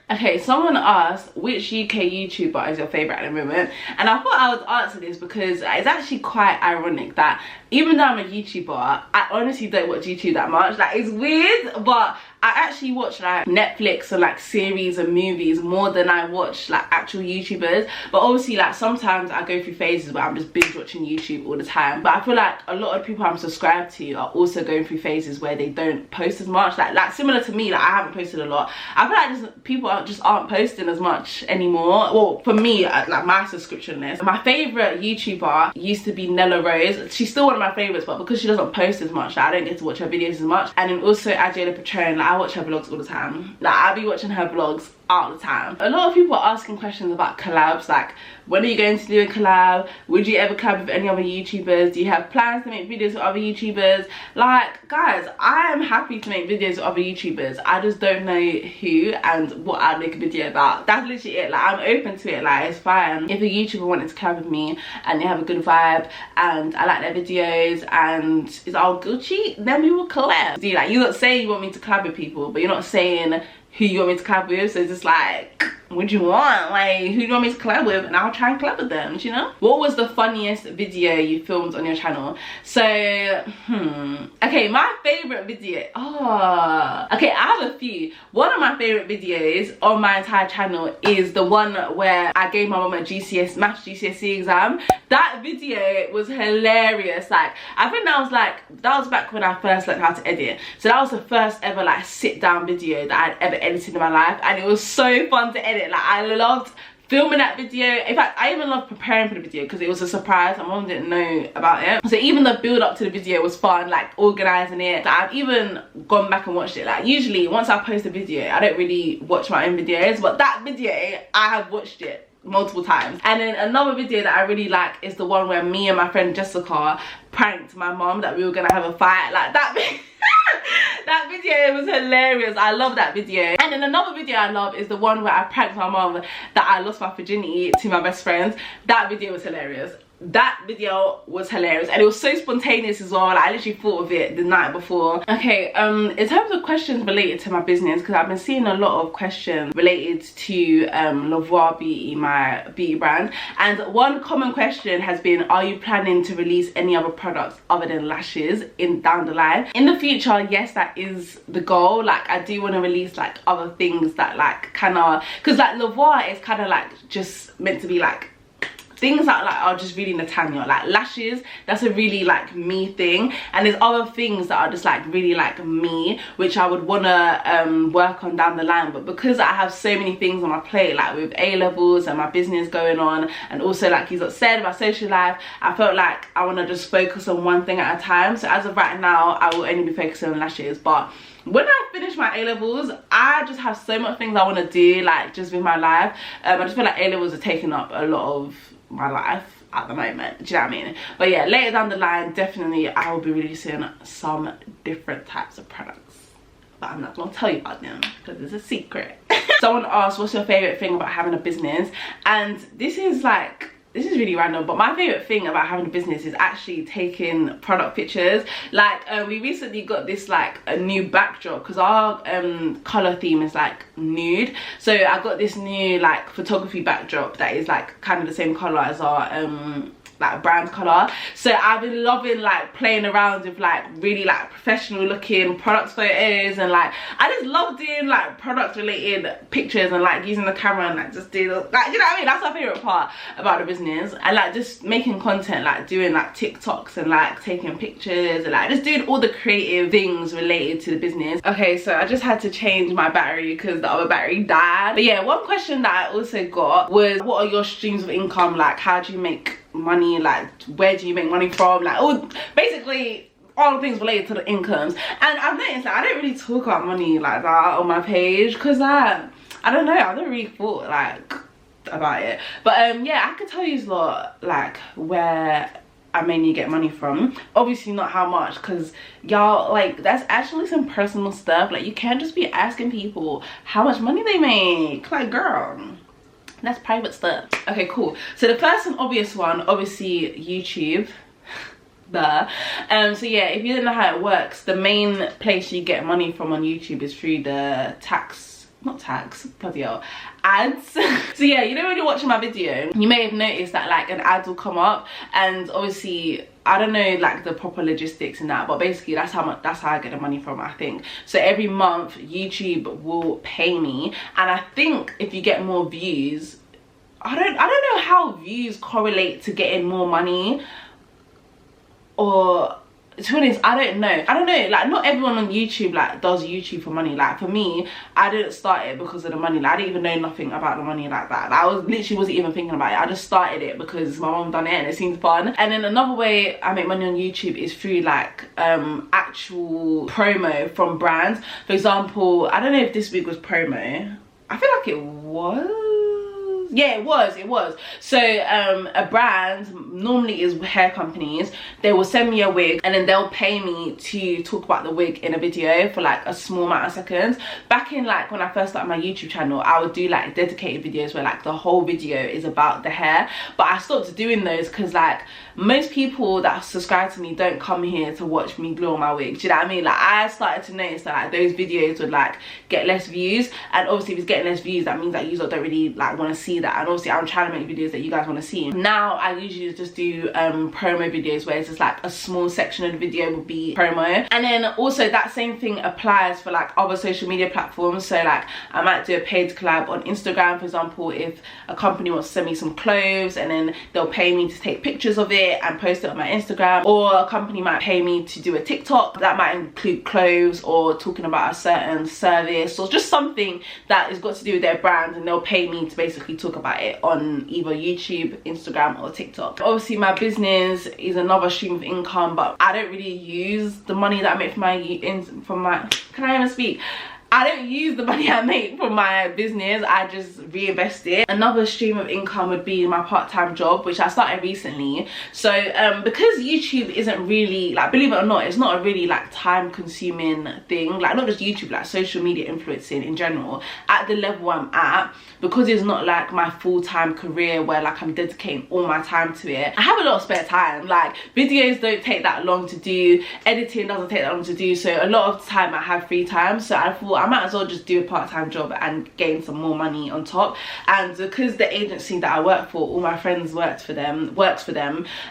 [SPEAKER 1] Okay, someone asked, which UK YouTuber is your favourite at the moment? And I thought I would answer this because it's actually quite ironic that even though I'm a YouTuber, I honestly don't watch YouTube that much. Like, it's weird, but I actually watch like Netflix and like series and movies more than I watch like actual YouTubers. But obviously, like, sometimes I go through phases where I'm just binge watching YouTube all the time. But I feel like a lot of people I'm subscribed to are also going through phases where they don't post as much. Like similar to me, like, I haven't posted a lot. I feel like people aren't posting as much anymore. Well, for me, like my subscription list, my favourite YouTuber used to be Nella Rose. She's still one of my favourites, but because she doesn't post as much, like, I don't get to watch her videos as much. And then also Adjayla Patron, like, I watch her vlogs all the time. Like, I be watching her vlogs all the time. A lot of people are asking questions about collabs, like, when are you going to do a collab? Would you ever collab with any other YouTubers? Do you have plans to make videos with other YouTubers? Like, guys, I am happy to make videos with other YouTubers. I just don't know who and what I'd make a video about. That's literally it. Like, I'm open to it. Like, it's fine. If a YouTuber wanted to collab with me and they have a good vibe and I like their videos and it's all Gucci, then we will collab. Like, you're not saying you want me to collab with people, but you're not saying who you want me to collab with, so it's just like, what do you want? Like, who do you want me to collab with? And I'll try and collab with them, you know? What was the funniest video you filmed on your channel? So, okay, my favorite video, okay, I have a few. One of my favorite videos on my entire channel is the one where I gave my mom a maths GCSE exam. That video was hilarious. Like, I think that was back when I first learned how to edit. So that was the first ever like sit down video that I'd ever edited in my life, and it was so fun to edit. Like, I loved filming that video. In fact, I even loved preparing for the video because it was a surprise. My mom didn't know about it, so even the build up to the video was fun, like organizing it. Like, I've even gone back and watched it. Like, usually once I post a video, I don't really watch my own videos, but that video I have watched it multiple times. And then another video that I really like is the one where me and my friend Jessica pranked my mom that we were gonna have a fight. Like, that that video was hilarious. I love that video. And then another video I love is the one where I pranked my mom that I lost my virginity to my best friend. That video was hilarious. That video was hilarious, and it was so spontaneous as well. Like, I literally thought of it the night before. Okay, in terms of questions related to my business, because I've been seeing a lot of questions related to Lavoir Beauty, my beauty brand, and one common question has been, are you planning to release any other products other than lashes down the line? In the future, yes, that is the goal. Like, I do want to release like other things that like kind of, because like Lavoir is kind of like just meant to be like things that like are just really Natania. Like, lashes, that's a really like me thing, and there's other things that are just like really like me, which I would want to work on down the line. But because I have so many things on my plate, like with A-levels and my business going on, and also like you said, my social life, I felt like I want to just focus on one thing at a time. So as of right now, I will only be focusing on lashes. But when I finish my A-levels, I just have so much things I want to do, like just with my life. I just feel like A-levels are taking up a lot of my life at the moment, do you know what I mean? But yeah, later down the line, definitely I will be releasing some different types of products, but I'm not gonna tell you about them because it's a secret. Someone asked, what's your favorite thing about having a business? And this is really random, but my favorite thing about having a business is actually taking product pictures. Like, we recently got this like a new backdrop because our color theme is like nude, so I got this new like photography backdrop that is like kind of the same color as our like brand color. So I've been loving like playing around with like really like professional looking product photos, and like I just love doing like product related pictures and like using the camera and like just doing like, you know what I mean? That's my favorite part about the business. And like just making content, like doing like TikToks and like taking pictures and like just doing all the creative things related to the business. Okay, so I just had to change my battery because the other battery died. But yeah, one question that I also got was, what are your streams of income? Like, how do you make money? Like, where do you make money from? Like, all basically all the things related to the incomes. And I've noticed that I don't really talk about money like that on my page because I don't know, I don't really thought like about it. But yeah, I could tell you a lot like where I mainly get money from. Obviously not how much, because y'all, like, that's actually some personal stuff. Like, you can't just be asking people how much money they make. Like, girl, that's private stuff. Okay, cool. So the first and obvious one, obviously YouTube. So yeah, if you don't know how it works, the main place you get money from on YouTube is through the ads. So yeah, you know when you're watching my video, you may have noticed that like an ad will come up, and obviously I don't know like the proper logistics in that, but basically that's how I get the money from, I think. So every month YouTube will pay me, and I think if you get more views, I don't know how views correlate to getting more money, or to be honest, I don't know, like not everyone on YouTube like does YouTube for money. Like for me, I didn't start it because of the money. Like I didn't even know nothing about the money like that. Like, I literally wasn't even thinking about it. I just started it because my mom done it and it seemed fun. And then another way I make money on YouTube is through like actual promo from brands. For example, I don't know if this week was promo. I feel like it was. things. Yeah, it was. So a brand, normally is hair companies, they will send me a wig and then they'll pay me to talk about the wig in a video for like a small amount of seconds. Back in like when I first started my YouTube channel, I would do like dedicated videos where like the whole video is about the hair, but I stopped doing those because like most people that subscribe to me don't come here to watch me glue on my wig. Do you know what I mean? Like I started to notice that like those videos would like get less views, and obviously if it's getting less views, that means that you don't really like want to see that, and obviously I'm trying to make videos that you guys want to see. Now I usually just do promo videos where it's just like a small section of the video will be promo, and then also that same thing applies for like other social media platforms. So like I might do a paid collab on Instagram, for example, if a company wants to send me some clothes and then they'll pay me to take pictures of it and post it on my Instagram, or a company might pay me to do a TikTok that might include clothes or talking about a certain service or just something that has got to do with their brand, and they'll pay me to basically talk about it on either YouTube, Instagram or TikTok. Obviously my business is another stream of income, but I don't really use the money that I make from my can I even speak? I don't use the money I make from my business, I just reinvest it. Another stream of income would be my part-time job, which I started recently. So because YouTube isn't really, like, believe it or not, it's not a really like time consuming thing, like not just YouTube, like social media influencing in general, at the level I'm at, because it's not like my full-time career where like I'm dedicating all my time to it. I have a lot of spare time, like videos don't take that long to do, editing doesn't take that long to do, so a lot of time I have free time. So I thought I might as well just do a part-time job and gain some more money on top. And because the agency that I work for, all my friends works for them,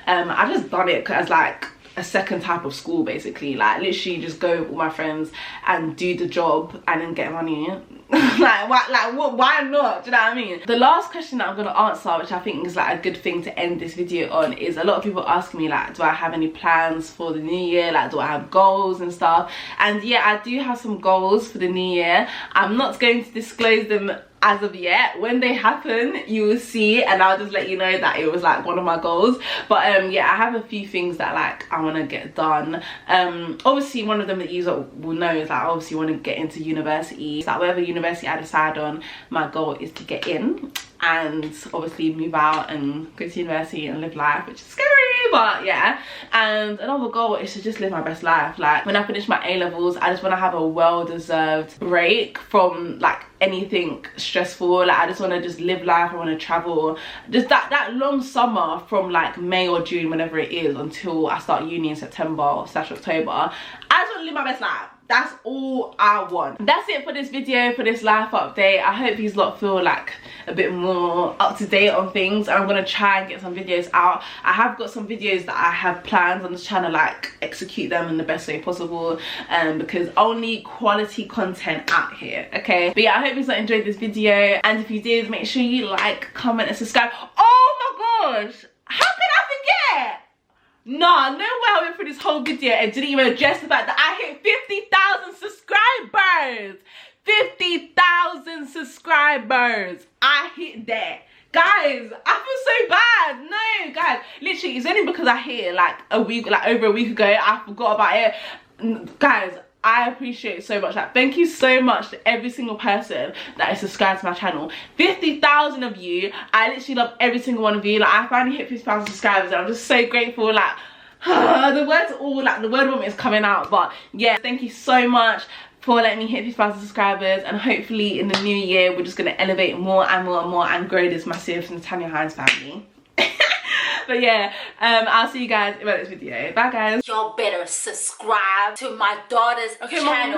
[SPEAKER 1] I just done it as like a second type of school basically. Like literally just go with all my friends and do the job and then get money. why not? Do you know what I mean? The last question that I'm gonna answer, which I think is like a good thing to end this video on, is a lot of people asking me like, do I have any plans for the new year? Like, do I have goals and stuff? And yeah, I do have some goals for the new year. I'm not going to disclose them as of yet. When they happen, you will see, and I'll just let you know that it was like one of my goals. But yeah, I have a few things that like I want to get done. Obviously one of them that you will know is that I obviously want to get into university. So like whatever university I decide on, my goal is to get in and obviously move out and go to university and live life, which is scary, but yeah. And another goal is to just live my best life. Like when I finish my A-levels, I just want to have a well-deserved break from like anything stressful. Like I just want to just live life, I want to travel, just that long summer from like May or June, whenever it is, until I start uni in September / October. I just want to live my best life. That's all I want. That's it for this video, for this life update. I hope these lot feel like a bit more up to date on things, and I'm gonna try and get some videos out. I have got some videos that I have planned. I'm just trying to like execute them in the best way possible, because only quality content out here, okay? But yeah, I hope you guys enjoyed this video, and if you did, make sure you like, comment and subscribe. Oh my gosh, how could I forget? Nah, no way I went through this whole video and didn't even address the fact that I hit 50,000 subscribers. 50,000 subscribers. I hit that. Guys, I feel so bad. No, guys, literally, it's only because I hit it like over a week ago. I forgot about it. Guys, I appreciate it so much. Like, thank you so much to every single person that is subscribed to my channel. 50,000 of you. I literally love every single one of you. Like, I finally hit 50,000 subscribers and I'm just so grateful. Like, the words all like the word vomit is coming out. But yeah, thank you so much for letting me hit 50,000 subscribers, and hopefully in the new year we're just gonna elevate more and more and more and grow this massive Natania Hinds family. But yeah, I'll see you guys in my next video. Bye guys.
[SPEAKER 2] Y'all better subscribe to my daughter's channel.